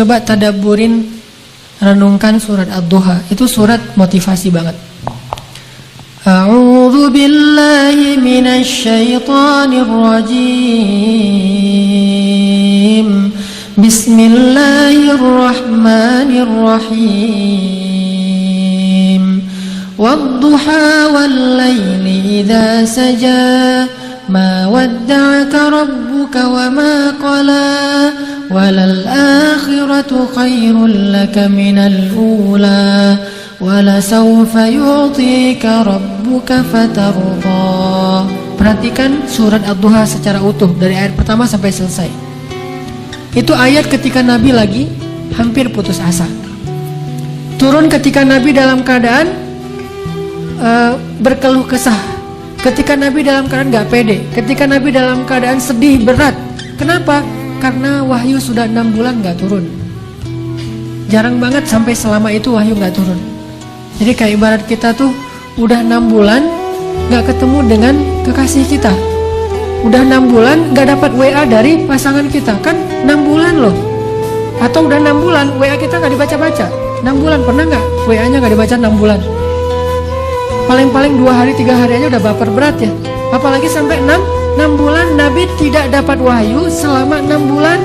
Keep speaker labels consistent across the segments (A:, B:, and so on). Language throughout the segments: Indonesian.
A: Coba tadabburin, renungkan surat Ad-Duha. Itu surat motivasi banget. A'udzu billahi minasy syaithanir rajim. Bismillahirrahmanirrahim. Wad-duha wal-laili idza saja. Ma wadda'aka rabbuka wa ma qala. Walal akhiratu khairul laka minal ula. Walasawfa yu'tika rabbuka fatarda. Perhatikan surat Ad-Duha secara utuh dari ayat pertama sampai selesai. Itu ayat ketika Nabi lagi hampir putus asa. Turun ketika Nabi dalam keadaan berkeluh kesah. Ketika Nabi dalam keadaan gak pede. Ketika Nabi dalam keadaan sedih berat. Kenapa? Karena wahyu sudah 6 bulan gak turun. Jarang banget sampai selama itu wahyu gak turun. Jadi kayak ibarat kita tuh udah 6 bulan gak ketemu dengan kekasih kita. Udah 6 bulan gak dapat WA dari pasangan kita. Kan 6 bulan loh. Atau udah 6 bulan WA kita gak dibaca-baca. 6 bulan pernah gak WA-nya gak dibaca 6 bulan? Paling-paling 2 hari 3 hari aja udah baper berat ya. Apalagi sampai 6 bulan Nabi tidak dapat wahyu selama 6 bulan.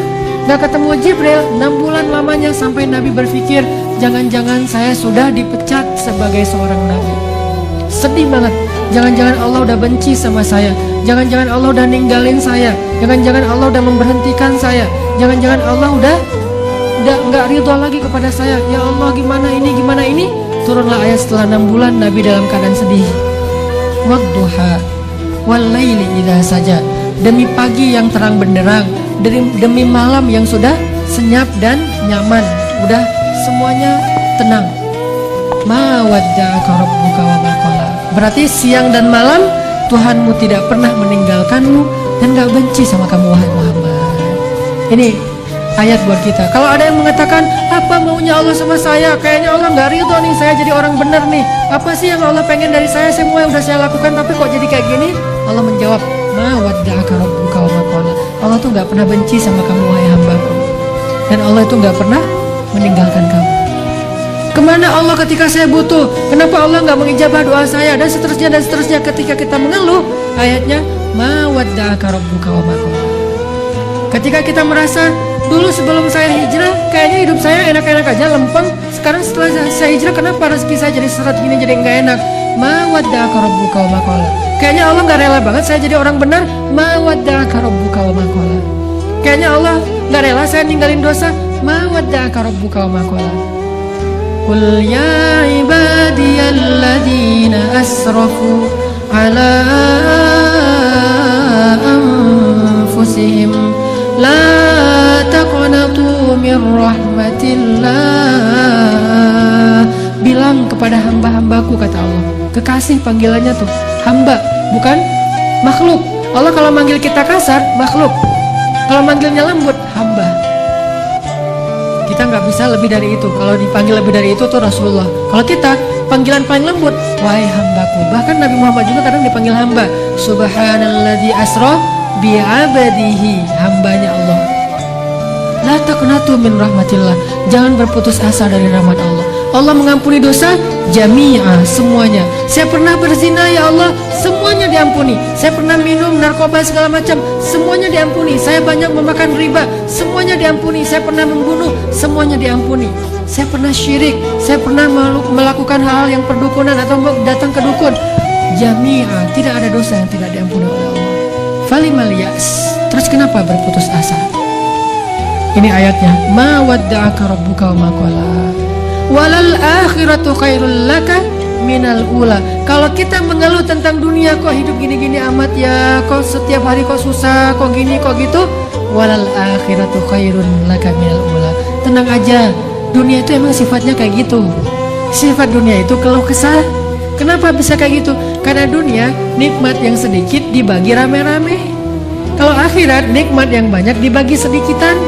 A: Gak ketemu Jibril 6 bulan lamanya. Sampai Nabi berpikir, jangan-jangan saya sudah dipecat sebagai seorang Nabi. Sedih banget. Jangan-jangan Allah udah benci sama saya. Jangan-jangan Allah udah ninggalin saya. Jangan-jangan Allah udah memberhentikan saya. Jangan-jangan Allah udah gak ridho lagi kepada saya. Ya Allah, gimana ini, gimana ini. Turunlah ayat setelah 6 bulan Nabi dalam keadaan sedih. Wadduha wal-laili idza saja. Demi pagi yang terang benderang, demi malam yang sudah senyap dan nyaman, udah semuanya tenang. Ma wadda'aka rabbuka wa ma qala. Berarti siang dan malam Tuhanmu tidak pernah meninggalkanmu dan gak benci sama kamu wahai Muhammad. Ini ayat buat kita. Kalau ada yang mengatakan, apa maunya Allah sama saya? Kayaknya Allah gak ridho nih, saya jadi orang benar nih. Apa sih yang Allah pengen dari saya? Semua yang udah saya lakukan, tapi kok jadi kayak gini? Allah menjawab, ma wadda'aka rabbuka wa ma qala. Allah tuh gak pernah benci sama kamu wahai hambaku. Dan Allah itu gak pernah meninggalkan kamu. Kemana Allah ketika saya butuh? Kenapa Allah gak mengijabah doa saya? Dan seterusnya dan seterusnya. Ketika kita mengeluh, ayatnya ma wadda'aka rabbuka wa ma qala. Ketika kita merasa dulu sebelum saya hijrah kayaknya hidup saya enak-enak aja, lempeng. Sekarang setelah saya hijrah kenapa rezeki saya jadi seret gini, jadi gak enak? Ma wadda'aka rabbuka wa ma qala. Kayaknya Allah gak rela banget saya jadi orang benar. Ma wadda'aka rabbuka wa ma qala. Kayaknya Allah gak rela saya ninggalin dosa. Ma wadda'aka rabbuka wa ma qala. Qul ya ibadiyalladzina asrafu ala anfusihim la taqnatu min rahmatillah. Bilang kepada hamba-hambaku, kata Allah. Kekasih panggilannya tuh hamba, bukan makhluk. Allah kalau manggil kita kasar, makhluk. Kalau manggilnya lembut, hamba. Kita nggak bisa lebih dari itu. Kalau dipanggil lebih dari itu tuh Rasulullah. Kalau kita panggilan paling lembut, wahai hambaku. Bahkan Nabi Muhammad juga kadang dipanggil hamba. Subhanalladzi asra bi'abadihi, hambanya Allah. La taqnatu min rahmatillah. Jangan berputus asa dari rahmat Allah. Allah mengampuni dosa jami'ah, semuanya. Saya pernah berzina, ya Allah, semuanya diampuni. Saya pernah minum narkoba segala macam, semuanya diampuni. Saya banyak memakan riba, semuanya diampuni. Saya pernah membunuh, semuanya diampuni. Saya pernah syirik, saya pernah melakukan hal yang perdukunan atau datang ke dukun. Jami'ah, tidak ada dosa yang tidak diampuni oleh Allah. Falimal yas. Terus kenapa berputus asa? Ini ayatnya. Ma wadda'aka rabbuka wa ma qala. Walal akhiratu khairul laka minal ula. Kalau kita mengeluh tentang dunia, kok hidup gini-gini amat ya, kok setiap hari kok susah, kok gini, kok gitu. Walal akhiratu khairul laka minal ula. Tenang aja, dunia itu emang sifatnya kayak gitu. Sifat dunia itu keluh kesah. Kenapa bisa kayak gitu? Karena dunia nikmat yang sedikit dibagi rame-rame. Kalau akhirat nikmat yang banyak dibagi sedikitan.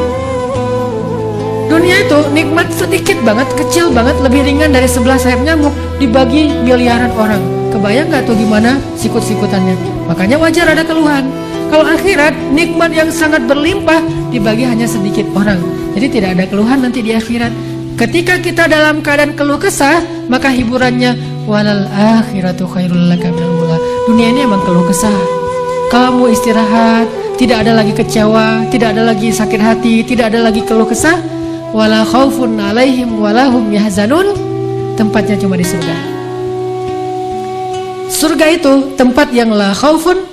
A: Dunia itu nikmat sedikit banget, kecil banget, lebih ringan dari sebelah sayap nyamuk, dibagi miliaran orang. Kebayang gak tuh gimana sikut-sikutannya? Makanya wajar ada keluhan. Kalau akhirat, nikmat yang sangat berlimpah dibagi hanya sedikit orang. Jadi tidak ada keluhan nanti di akhirat. Ketika kita dalam keadaan keluh kesah, maka hiburannya walal akhiratu khairul laka minal ula. Dunia ini emang keluh kesah. Kalau mau istirahat, tidak ada lagi kecewa, tidak ada lagi sakit hati, tidak ada lagi keluh kesah. Wala khaufun alaihim walahum yahzanun. Tempatnya cuma di surga. Surga itu tempat yang la khaufun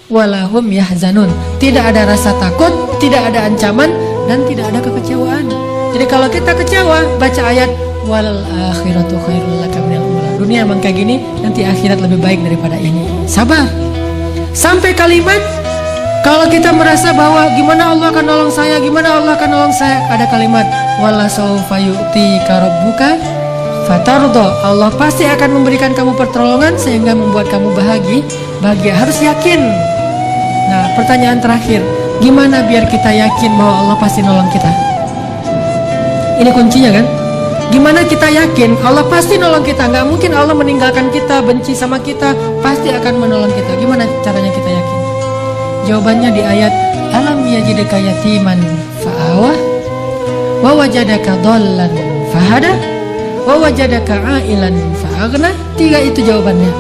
A: walahum yahzanun. Tidak ada rasa takut, tidak ada ancaman, dan tidak ada kekecewaan. Jadi kalau kita kecewa, baca ayat walal akhiratu khairul laka minal ula. Dunia emang kayak gini, nanti akhirat lebih baik daripada ini. Sabar. Sampai kalimat kalau kita merasa bahwa gimana Allah akan nolong saya, gimana Allah akan nolong saya, ada kalimat wala sawfa yu'tika rabbuka fatardo. Allah pasti akan memberikan kamu pertolongan sehingga membuat kamu bahagia. Harus yakin. Nah, pertanyaan terakhir, gimana biar kita yakin bahwa Allah pasti nolong kita? Ini kuncinya kan? Gimana kita yakin Allah pasti nolong kita? Gak mungkin Allah meninggalkan kita, benci sama kita, pasti akan menolong kita. Gimana caranya kita yakin? Jawabannya di ayat alam yajidaka yatiman fa'awah wa wajadaka dhallan fahada wa wajadaka ailan fa'aghna. 3 itu jawabannya.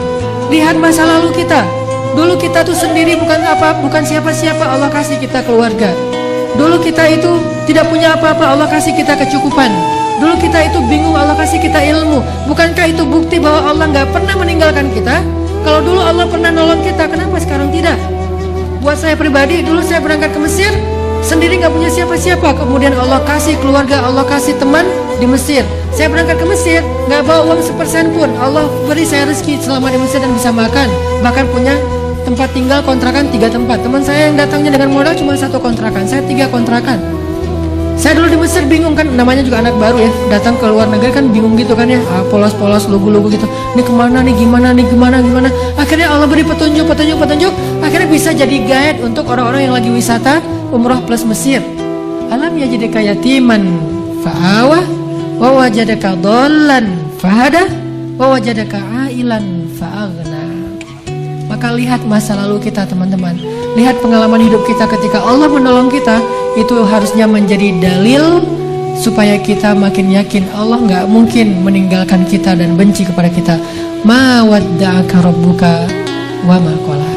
A: Lihat masa lalu kita. Dulu kita tuh sendiri, bukan siapa-siapa, Allah kasih kita keluarga. Dulu kita itu tidak punya apa-apa, Allah kasih kita kecukupan. Dulu kita itu bingung, Allah kasih kita ilmu. Bukankah itu bukti bahwa Allah gak pernah meninggalkan kita? Kalau dulu Allah pernah nolong kita, kenapa sekarang tidak? Buat saya pribadi, dulu saya berangkat ke Mesir sendiri gak punya siapa-siapa. Kemudian Allah kasih keluarga, Allah kasih teman di Mesir. Saya berangkat ke Mesir gak bawa uang 1% pun. Allah beri saya rezeki selama di Mesir dan bisa makan. Bahkan punya tempat tinggal kontrakan 3 tempat. Teman saya yang datangnya dengan modal cuma 1 kontrakan, saya 3 kontrakan. Saya dulu di Mesir bingung kan, namanya juga anak baru ya, datang ke luar negeri kan bingung gitu kan ya, polos-polos, lugu-lugu gitu. Ini kemana nih, gimana. Akhirnya Allah beri petunjuk. Akhirnya bisa jadi guide untuk orang-orang yang lagi wisata umroh plus Mesir. Alam yajidaka yatiman fa'awah wa wajadaka dhallan fahada wa wajadaka ailan fa'aghna. Maka lihat masa lalu kita teman-teman. Lihat pengalaman hidup kita ketika Allah menolong kita. Itu harusnya menjadi dalil supaya kita makin yakin Allah gak mungkin meninggalkan kita dan benci kepada kita. Ma wadda'aka rabbuka wa ma qala.